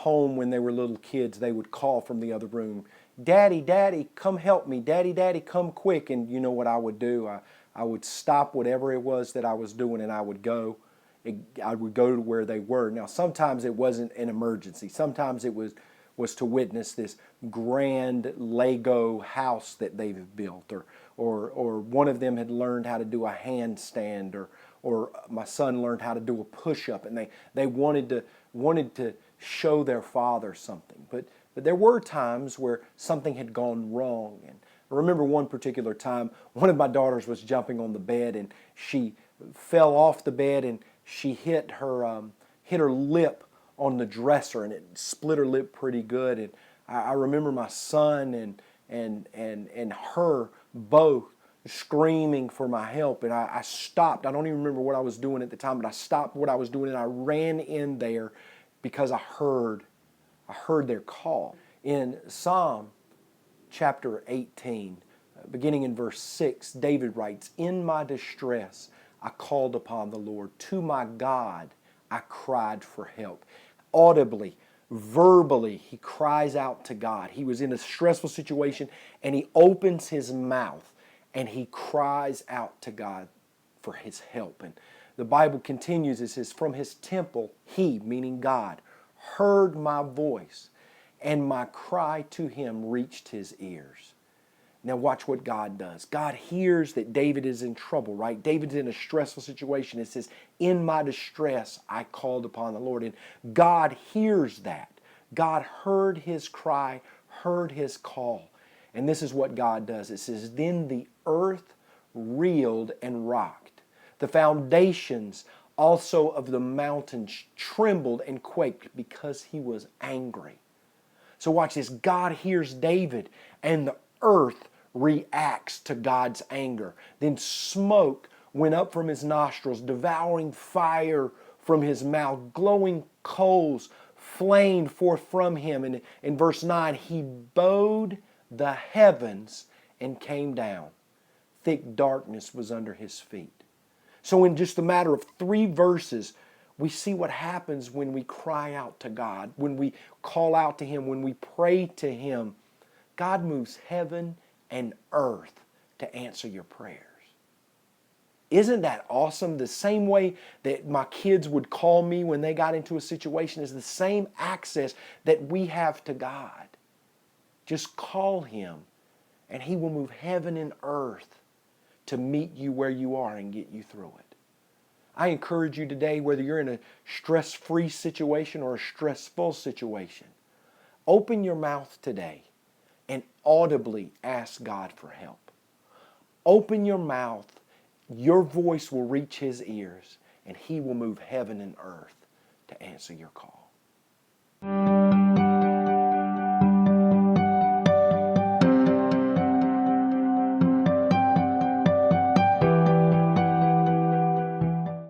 home when they were little kids, they would call from the other room, "Daddy, Daddy, come help me. Daddy, Daddy, come quick." And you know what I would do? I would stop whatever it was that I was doing and I would go. I would go to where they were. Now, sometimes it wasn't an emergency. Sometimes it was to witness this grand Lego house that they've built, or one of them had learned how to do a handstand, or my son learned how to do a push-up, and they wanted to show their father something. But there were times where something had gone wrong. And I remember one particular time, one of my daughters was jumping on the bed and she fell off the bed and she hit her lip on the dresser, and it split her lip pretty good. And I remember my son and her both screaming for my help, and I stopped. I don't even remember what I was doing at the time, but I stopped what I was doing and I ran in there because I heard their call. In Psalm chapter 18, beginning in verse 6, David writes, "In my distress I called upon the Lord. To my God I cried for help." Audibly, verbally, he cries out to God. He was in a stressful situation and he opens his mouth and he cries out to God for his help. And the Bible continues, it says, "From his temple he," meaning God, "heard my voice, and my cry to him reached his ears." Now watch what God does. God hears that David is in trouble, right? David's in a stressful situation. It says, "In my distress, I called upon the Lord." And God hears that. God heard his cry, heard his call. And this is what God does. It says, "Then the earth reeled and rocked. The foundations also of the mountains trembled and quaked because he was angry." So watch this. God hears David and the earth reacts to God's anger. Then smoke went up from his nostrils, devouring fire from his mouth, glowing coals flamed forth from him. And in verse 9, he bowed the heavens and came down. Thick darkness was under his feet. So in just a matter of 3 verses, we see what happens when we cry out to God, when we call out to him, when we pray to him. God moves heaven and earth to answer your prayers. Isn't that awesome? The same way that my kids would call me when they got into a situation is the same access that we have to God. Just call him and he will move heaven and earth to meet you where you are and get you through it. I encourage you today, whether you're in a stress-free situation or a stressful situation, open your mouth today and audibly ask God for help. Open your mouth, your voice will reach his ears, and he will move heaven and earth to answer your call.